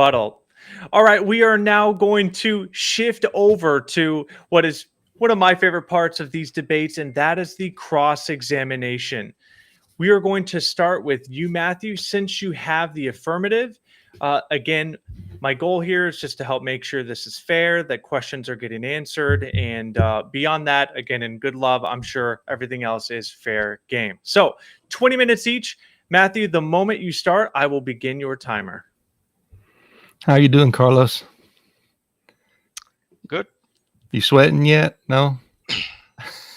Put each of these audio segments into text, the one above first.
rebuttal. All right, we are now going to shift over to what is one of my favorite parts of these debates, and that is the cross examination. We are going to start with you, Matthew, since you have the affirmative. Again, my goal here is just to help make sure this is fair, that questions are getting answered. And beyond that, again, in good love, I'm sure everything else is fair game. So 20 minutes each. Matthew, the moment you start, I will begin your timer. How you doing, Carlos? Good. You sweating yet? No?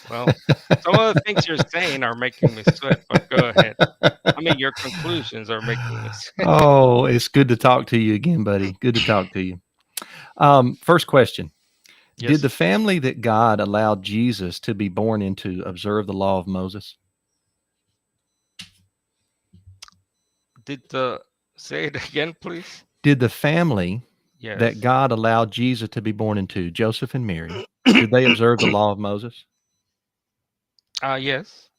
Well, some of the things you're saying are making me sweat, but go ahead. I mean, your conclusions are making me sweat. Oh, it's good to talk to you again, buddy. Good to talk to you. First question. Did the Yes. family that God allowed Jesus to be born into observe the law of Moses? Say it again, please? Did the family that Yes. God allowed Jesus to be born into, Joseph and Mary, did they observe the law of Moses? Yes.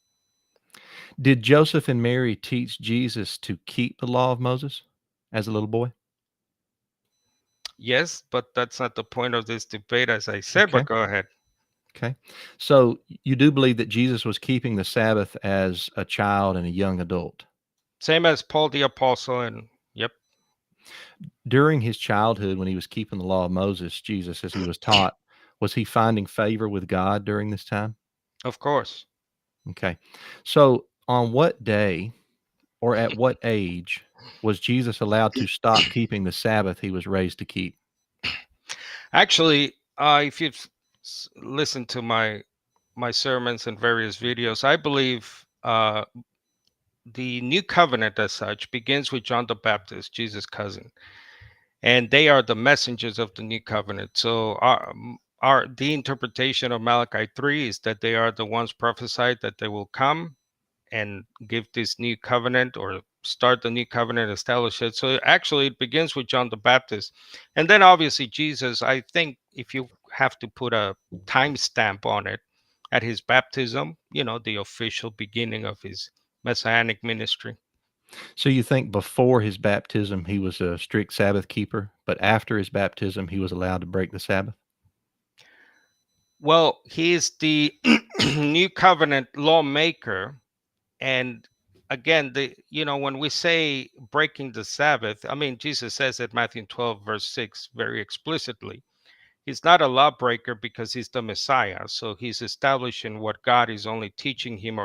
Did Joseph and Mary teach Jesus to keep the law of Moses as a little boy? Yes, but that's not the point of this debate, as I said, Okay. but go ahead. Okay. So you do believe that Jesus was keeping the Sabbath as a child and a young adult. Same as Paul the Apostle, and yep. During his childhood, when he was keeping the law of Moses, Jesus, as he was taught, was he finding favor with God during this time? Of course. Okay. So on what day or at what age was Jesus allowed to stop keeping the Sabbath he was raised to keep? Actually, if you've listened to my sermons and various videos, I believe the new covenant as such begins with John the Baptist, Jesus' cousin, and they are the messengers of the new covenant. So our the interpretation of Malachi 3 is that they are the ones prophesied that they will come and give this new covenant, or start the new covenant, establish it. So actually it begins with John the Baptist, and then obviously Jesus. I think if you have to put a timestamp on it, at his baptism, the official beginning of his messianic ministry. So you think before his baptism he was a strict Sabbath keeper, but after his baptism he was allowed to break the Sabbath? Well, he is the new covenant lawmaker. And again, when we say breaking the Sabbath, I mean, Jesus says at Matthew 12 verse 6 very explicitly, he's not a lawbreaker because he's the Messiah. So he's establishing what God is only teaching him,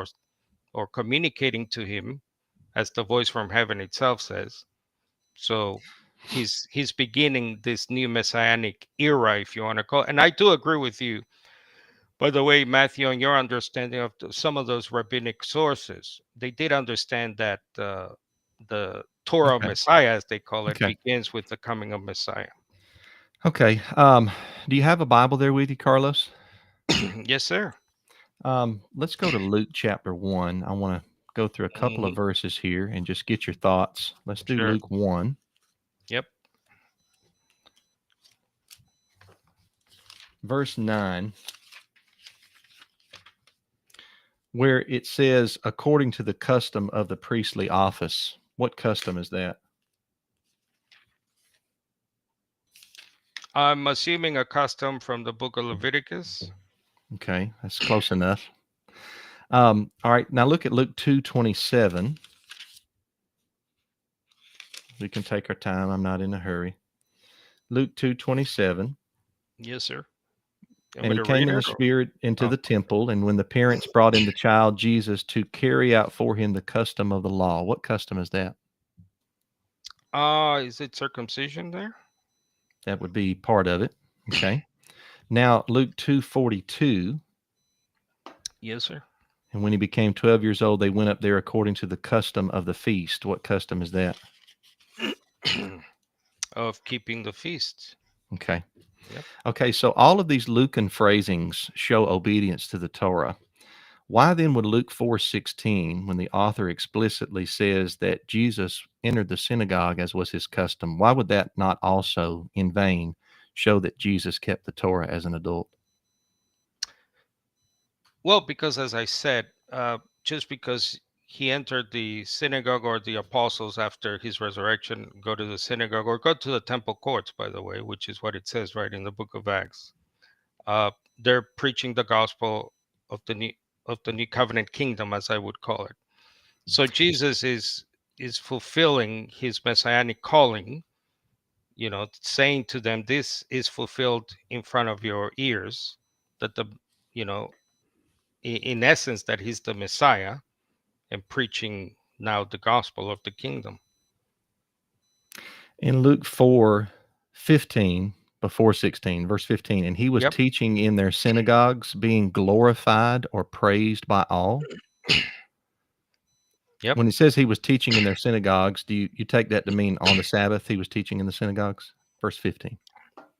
or communicating to him, as the voice from heaven itself says. So he's beginning this new messianic era, if you want to call it. And I do agree with you, by the way, Matthew, on your understanding of some of those rabbinic sources. They did understand that the Torah of Okay. Messiah, as they call it, Okay. begins with the coming of Messiah. Okay. Do you have a Bible there with you, Carlos? Yes, sir. Let's go to Luke chapter 1. I want to go through a couple of Mhm. verses here and just get your thoughts. Let's do Sure. Luke 1, Yep. verse 9, where it says, according to the custom of the priestly office. What custom is that? I'm assuming a custom from the book of Leviticus. Okay, that's close enough. All right, now look at Luke 2:27. We can take our time. I'm not in a hurry. Luke 2:27. Yes, sir. You want And me he to came read in the it? Or? spirit into Oh. the temple, and when the parents brought in the child Jesus to carry out for him the custom of the law. What custom is that? Is it circumcision there? That would be part of it. Okay. Now Luke 2:42. Yes, sir. And when he became 12 years old, they went up there according to the custom of the feast. What custom is that? Of keeping the feast. Okay. Yep. Okay, so all of these Lucan phrasings show obedience to the Torah. Why then would Luke 4:16, when the author explicitly says that Jesus entered the synagogue as was his custom, why would that not also in vain show that Jesus kept the Torah as an adult? Well, because as I said, just because he entered the synagogue, or the apostles after his resurrection go to the synagogue or go to the temple courts, by the way, which is what it says right in the book of Acts. They're preaching the gospel of the new covenant kingdom, as I would call it. So Jesus is fulfilling his messianic calling, saying to them, this is fulfilled in front of your ears, that in essence, that he's the Messiah, and preaching now the gospel of the kingdom. In Luke 4:15, before 16, verse 15, and he was Yep. teaching in their synagogues, being glorified or praised by all. Yep. When he says he was teaching in their synagogues, do you take that to mean on the Sabbath he was teaching in the synagogues? Verse 15.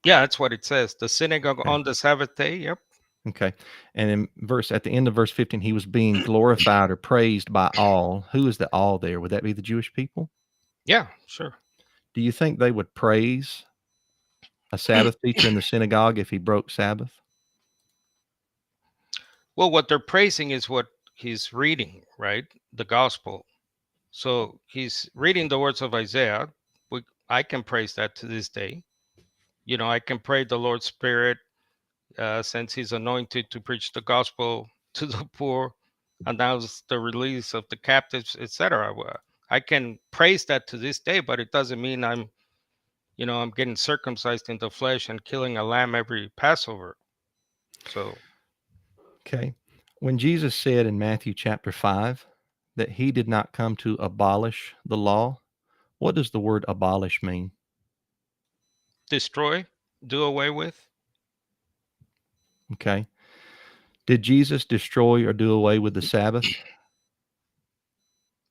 Yeah, that's what it says. The synagogue Okay. on the Sabbath day. Yep. Okay. And at the end of verse 15, he was being glorified or praised by all. Who is the all there? Would that be the Jewish people? Yeah, sure. Do you think they would praise a Sabbath teacher in the synagogue if he broke Sabbath? Well, what they're praising is what he's reading, right? The gospel. So he's reading the words of Isaiah. I can praise that to this day. I can pray the Lord's Spirit, since he's anointed to preach the gospel to the poor, announce the release of the captives, etc. I can praise that to this day, but it doesn't mean I'm getting circumcised in the flesh and killing a lamb every Passover. So, okay. When Jesus said in Matthew chapter 5 that he did not come to abolish the law, what does the word abolish mean? destroy, do away with. Okay. Did Jesus destroy or do away with the Sabbath?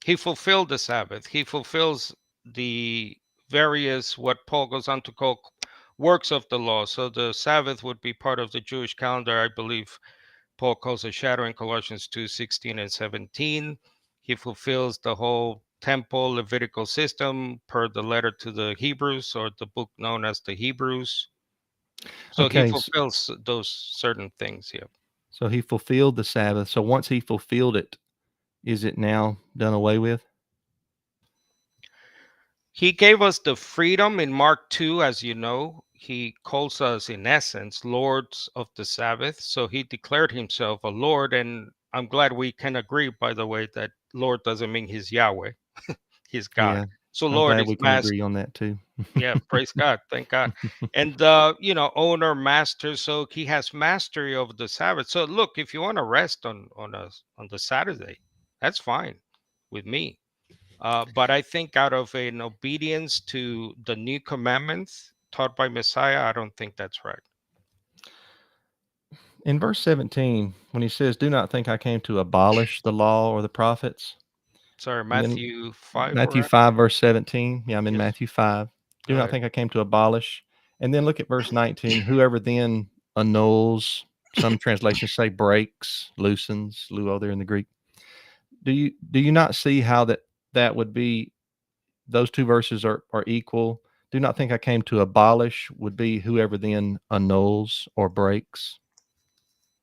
He fulfilled the Sabbath. He fulfills the various, what Paul goes on to call, works of the law. So the Sabbath would be part of the Jewish calendar. I believe Paul calls a shadow in Colossians 2:16 and 17. He fulfills the whole temple Levitical system per the letter to the Hebrews, or the book known as the Hebrews. So he Okay. fulfills those certain things. Yeah. So he fulfilled the Sabbath. So once he fulfilled it, is it now done away with? He gave us the freedom in Mark 2, as you know. He calls us, in essence, lords of the Sabbath. So he declared himself a Lord. And I'm glad we can agree, by the way, that Lord doesn't mean he's Yahweh, he's God. Yeah. So I'm Lord glad is we can master. agree on that too. Yeah, praise God. Thank God. And, owner, master. So he has mastery over the Sabbath. So look, if you want to rest on the Saturday, that's fine with me. But I think out of an obedience to the new commandments taught by Messiah, I don't think that's right. In verse 17, when he says, "Do not think I came to abolish the law or the prophets." Sorry, And then Matthew 5, Matthew we're at? 5, verse 17. Yeah, I'm in Yes, Matthew 5. Do go not ahead. think I came to abolish. And then look at verse 19. Whoever then annuls, some translations say breaks, loosens, luo there in the Greek. Do you not see how that would be? Those two verses are equal. Do not think I came to abolish would be whoever then annuls or breaks.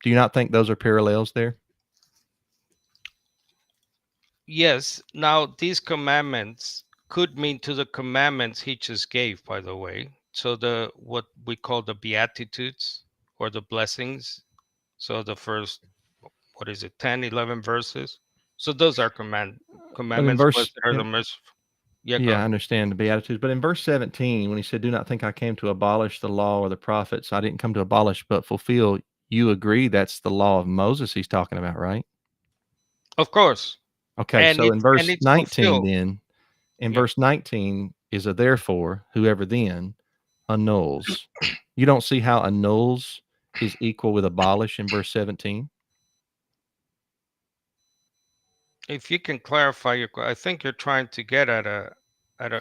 Do you not think those are parallels there? Yes, now these commandments could mean to the commandments he just gave, by the way. So the what we call the Beatitudes, or the blessings. So the first, what is it, 10, 11 verses. So those are But in commandments. verse, Blessed are the merciful. Yeah, go yeah, I ahead. understand the Beatitudes. But in verse 17, when he said, "Do not think I came to abolish the law or the prophets," I didn't come to abolish, but fulfill. You agree that's the law of Moses he's talking about, right? Of course. Okay, And so in verse it's 19, fulfilled. then, in Yep. verse 19 is a therefore, whoever then annuls. You don't see how annuls is equal with abolish in verse 17? If you can clarify I think you're trying to get at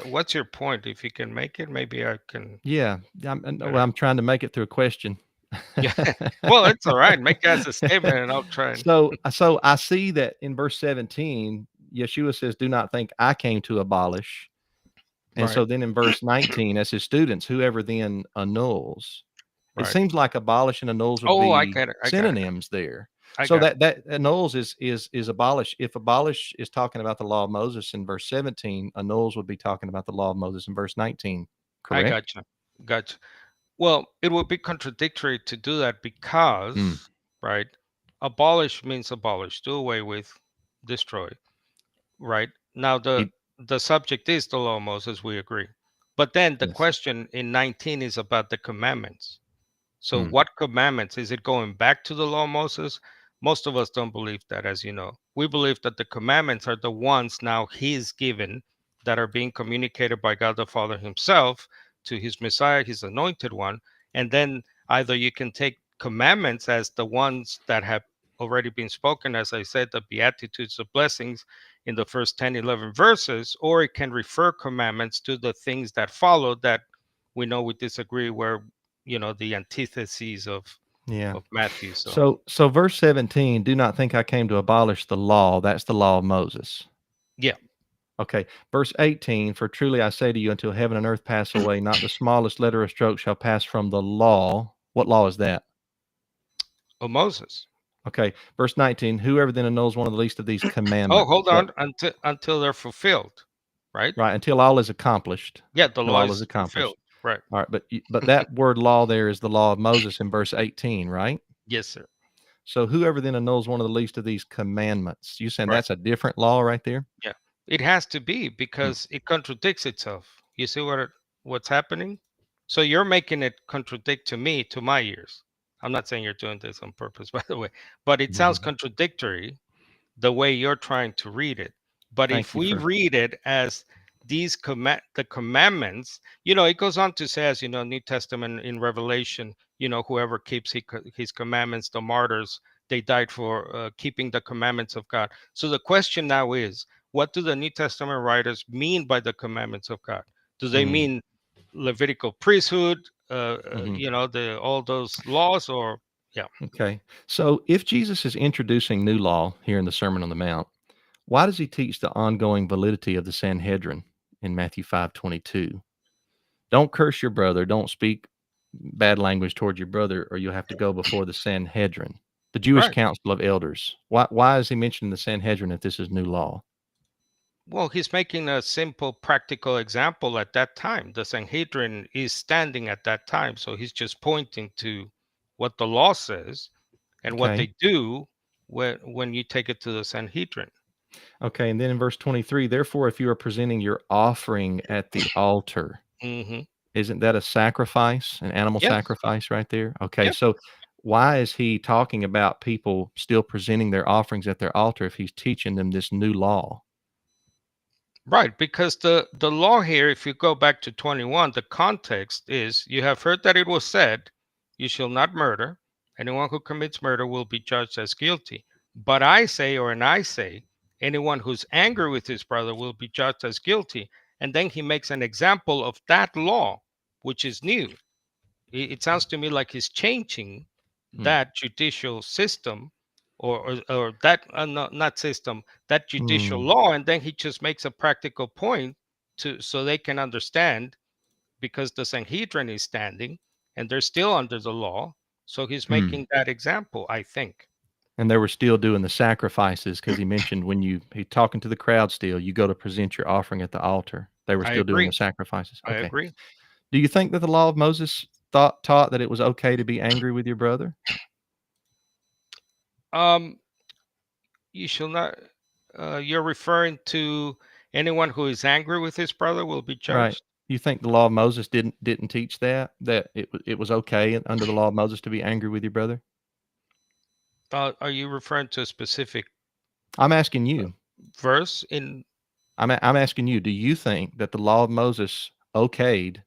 what's your point? If you can make it, maybe I can Yeah, well, better. I'm trying to make it through a question. Yeah. Well, it's all right. Make it as a statement and I'll try and So I see that in verse 17, Yeshua says, "Do not think I came to abolish." And right, so then in verse 19, as his students, whoever then annuls, it right. seems like abolish and annuls would Oh, I be get it. I got it. synonyms there. I So got that annuls is abolish. If abolish is talking about the law of Moses in verse 17, annuls would be talking about the law of Moses in verse 19. I Correct? got you. Got you. Well, it would be contradictory to do that Mm. because, right, abolish means abolish, do away with, destroy, right? Now He, the subject is the law of Moses, we agree. But then the yes. question in 19 is about the commandments. So Mm. what commandments? Is it going back to the law of Moses? Most of us don't believe that, as you know. We believe that the commandments are the ones now he's given that are being communicated by God the Father himself to his Messiah, his anointed one. And then either you can take commandments as the ones that have already been spoken, as I said, the Beatitudes, the blessings in the first 10, 11 verses, or it can refer commandments to the things that follow that we know we disagree, where the antitheses Yeah. of Matthew. So So verse 17, do not think I came to abolish the law. That's the law of Moses. yeah, Okay. Verse 18, for truly I say to you, until heaven and earth pass away, not the smallest letter or stroke shall pass from the law. What law is that? of Moses. Okay. Verse 19, whoever then annuls one of the least of these Oh, commandments. hold What? on, until they're fulfilled, right? Right. Until all is accomplished. Yeah, the Till law all is is accomplished. fulfilled, right? All right. But that word law there is the law of Moses in verse 18, right? Yes, sir. So whoever then annuls one of the least of these commandments, you saying Right. that's a different law right there? Yeah, it has to be Hmm. because it contradicts itself. You see what's happening? So you're making it contradict to me, to my ears. I'm not saying you're doing this on purpose, by the way, but it sounds Mhm. contradictory the way you're trying to read it. But Thank if you we for read it as the commandments, it goes on to say, as New Testament in Revelation, whoever keeps his commandments, the martyrs, they died for keeping the commandments of God. So the question now is, what do the New Testament writers mean by the commandments of God? Do they mm, mean Levitical priesthood, mhm. the all those laws, or yeah? Okay. So if Jesus is introducing new law here in the Sermon on the Mount, why does he teach the ongoing validity of the Sanhedrin in Matthew 5:22? Don't curse your brother, don't speak bad language towards your brother, or you'll have to go before the Sanhedrin, the Jewish Right. council of elders. Why is he mentioning the Sanhedrin if this is new law? Well, he's making a simple practical example at that time. The Sanhedrin is standing at that time. So he's just pointing to what the law says and what Okay. they do when you take it to the Sanhedrin. Okay, and then in verse 23, therefore, if you are presenting your offering at the altar, Hmm. isn't that a sacrifice, an animal Yes. sacrifice right there? Okay, Yep. so why is he talking about people still presenting their offerings at their altar if he's teaching them this new law? Right. Because the law here, if you go back to 21, the context is, you have heard that it was said, you shall not murder. Anyone who commits murder will be judged as guilty. But I say, or and I say, anyone who's angry with his brother will be judged as guilty. And then he makes an example of that law, which is new. It sounds to me like he's changing Hmm. that judicial system, or that not system, that judicial Hmm. law, and then he just makes a practical point to so they can understand, because the Sanhedrin is standing and they're still under the law. So he's Hmm. making that example, I think. And they were still doing the sacrifices because he mentioned when he talking to the crowd still, you go to present your offering at the altar. They were I still doing the agree. sacrifices. I Okay. agree. Do you think that the law of Moses taught that it was okay to be angry with your brother? um you shall not, you're referring to anyone who is angry with his brother will be Right. judged. You think the law of Moses didn't teach that it was okay under the law of Moses to be angry with your brother? Are you referring to a specific I'm asking you. verse in? I'm asking you, do you think that the law of Moses okayed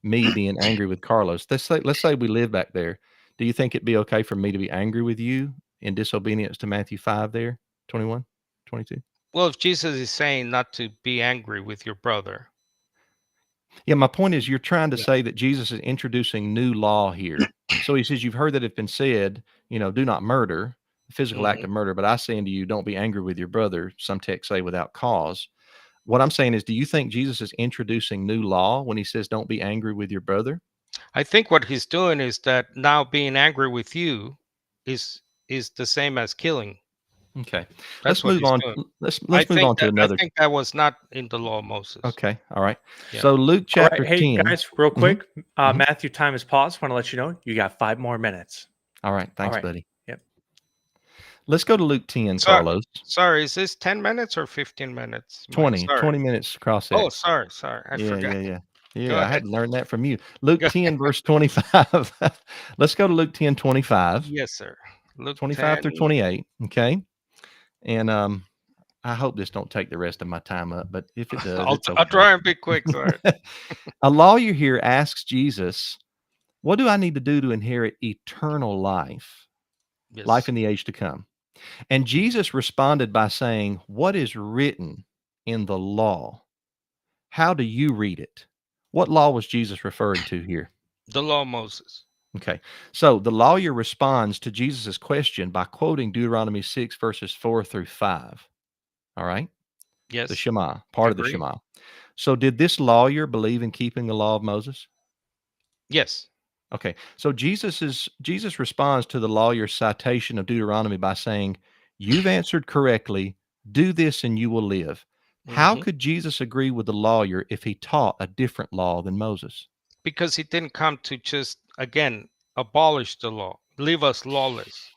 me being angry with Carlos? Let's say we live back there. Do you think it'd be okay for me to be angry with you in disobedience to Matthew 5 there, 21, 22? Well, if Jesus is saying not to be angry with your brother. Yeah, my point is you're trying to Yeah. say that Jesus is introducing new law here. So he says, you've heard that it's been said, do not murder, the physical act Hmm. of murder. But I say unto you, don't be angry with your brother. Some texts say without cause. What I'm saying is, do you think Jesus is introducing new law when he says, don't be angry with your brother? I think what he's doing is that now being angry with you is is the same as killing. Okay. That's Let's what move he's on. doing. Let's move on to I another. think that was not in the law of Moses. Okay. All right. Yeah. So Luke All right, chapter hey 10. guys, real Mhm, quick, mhm. Matthew, time is paused. Want to let you know you got 5 more minutes. All right. All Thanks, right. buddy. Yep. Let's go to Luke 10, So, Carlos. sorry, is this 10 minutes or 15 minutes, Mike? 20, Sorry. 20 minutes cross Oh, X. sorry. I Yeah, forgot. yeah, yeah. Go Yeah, I ahead. had to learn that from you. Luke Go 10, verse 25. Let's go to Luke 10, 25, Yes, sir. Luke 25 10. through 28. Okay. And I hope this don't take the rest of my time up, but if it does, it's I'll okay. try and be quick. Sorry. A lawyer here asks Jesus, "What do I need to do to inherit eternal life, life Yes. in the age to come?" And Jesus responded by saying, "What is written in the law? How do you read it?" What law was Jesus referring to here? The law of Moses. Okay. So the lawyer responds to Jesus' question by quoting Deuteronomy 6, verses 4 through 5. All right. The Yes. Shema, part of the Agree. Shema. So did this lawyer believe in keeping the law of Moses? Yes. Okay. So Jesus responds to the lawyer's citation of Deuteronomy by saying, "You've answered correctly. Do this and you will live." How Hmm. could Jesus agree with the lawyer if he taught a different law than Moses? Because he didn't come to just, again, abolish the law, leave us lawless.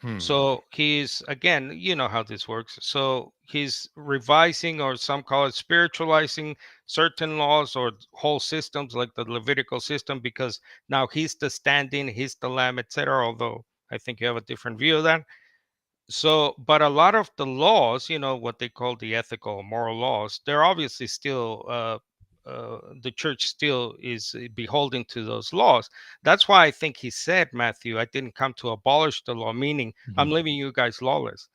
Hmm. So he's, again, you know how this works. So he's revising, or some call it spiritualizing, certain laws or whole systems like the Levitical system, because now he's the stand-in, he's the lamb, etc. Although I think you have a different view of that. So, but a lot of the laws, what they call the ethical or moral laws, they're obviously still, the church still is beholden to those laws. That's why I think he said, Matthew, I didn't come to abolish the law, meaning I'm Mhm. leaving you guys lawless.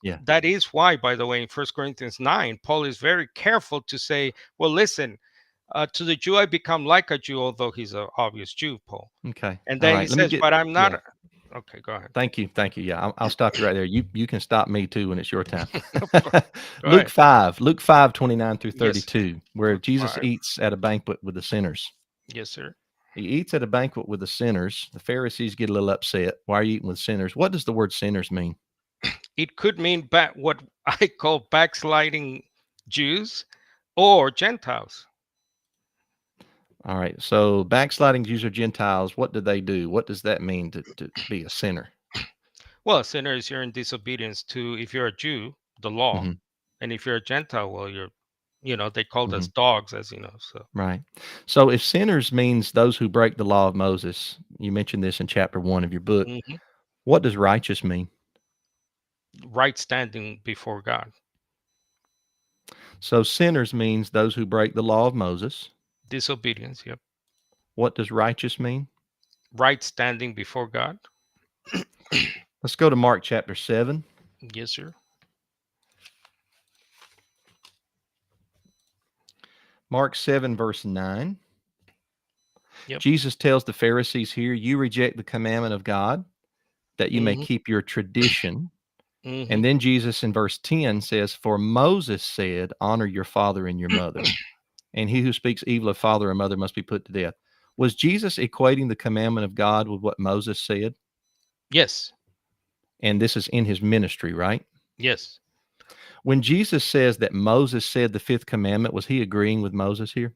Yeah. That is why, by the way, in 1 Corinthians 9, Paul is very careful to say, well, listen, to the Jew I become like a Jew, although he's an obvious Jew, Paul. Okay. And All then he right. Let me says, get. but I'm not. Yeah. Okay, go ahead. Thank you. Thank you. Yeah. I'll stop you right there. You can stop me too when it's your time. Of course. Go ahead. Luke 5, 29 through Yes. 32, where Luke Jesus 5. eats at a banquet with the sinners. Yes, sir. He eats at a banquet with the sinners. The Pharisees get a little upset. Why are you eating with sinners? What does the word sinners mean? It could mean what I call backsliding Jews or Gentiles. All right. So backsliding Jews or Gentiles, what do they do? What does that mean to be a sinner? Well, a sinner is you're in disobedience to, if you're a Jew, the law, Hmm. and if you're a Gentile, well, they called Hmm. us dogs, as you know. So Right. So if sinners means those who break the law of Moses, you mentioned this in chapter 1 of your book. mhm. What does righteous mean? Right standing before God, So sinners means those who break the law of Moses. disobedience. Yep. What does righteous mean? Right standing before God. Let's go to Mark chapter 7. Yes, sir. Mark 7, verse 9. Yep. Jesus tells the Pharisees here, "You reject the commandment of God that you may Hmm. keep your tradition." Hmm. And then Jesus in verse 10 says, "For Moses said, honor your father and your mother, and he who speaks evil of father or mother must be put to death." Was Jesus equating the commandment of God with what Moses said? Yes. And this is in his ministry, right? Yes. When Jesus says that Moses said the fifth commandment, was he agreeing with Moses here?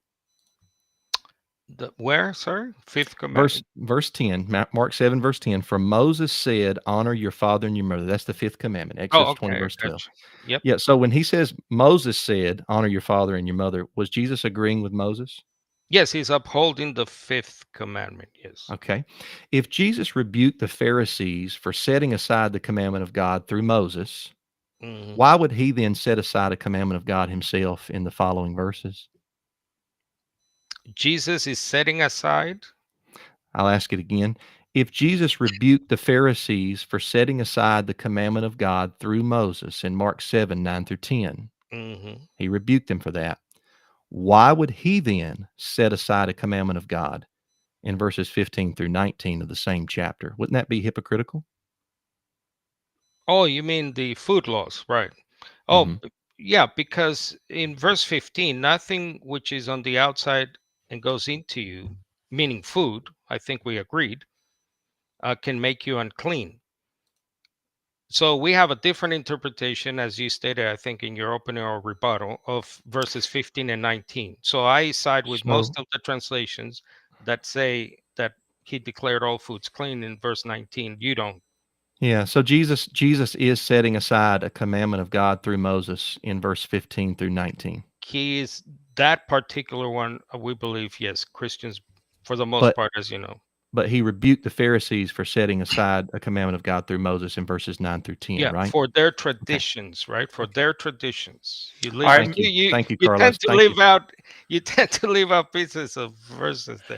Where? Sorry, fifth Verse commandment. verse 10, Mark 7, verse 10, for Moses said, honor your father and your mother. That's the fifth commandment, Oh, Exodus 20, okay. verse 12. Gotcha. Yep. Yeah, so when he says Moses said, honor your father and your mother, was Jesus agreeing with Moses? Yes, he's upholding the fifth commandment. Yes. Okay. If Jesus rebuked the Pharisees for setting aside the commandment of God through Moses, Hmm. why would he then set aside a commandment of God himself in the following verses? Jesus is setting aside. I'll ask it again. If Jesus rebuked the Pharisees for setting aside the commandment of God through Moses in Mark 7, 9 through 10, Hmm. he rebuked them for that. Why would he then set aside a commandment of God in verses 15 through 19 of the same chapter? Wouldn't that be hypocritical? Oh, you mean the food laws, right? Hmm. Oh, yeah, because in verse 15, nothing which is on the outside and goes into you, meaning food, I think we agreed, can make you unclean. So we have a different interpretation, as you stated, I think, in your opening or rebuttal, of verses 15 and 19. So I side with most of the translations that say that he declared all foods clean in verse 19. You don't. Yeah, so Jesus is setting aside a commandment of God through Moses in verse 15 through 19. He is that particular one, we believe, yes, Christians, for the most But part, as you know. but he rebuked the Pharisees for setting aside a commandment of God through Moses in verses 9 through 10, Yeah, right? for their traditions, right? For their traditions. You All right. Thank you, you Carlos. tend to leave out pieces of verses there.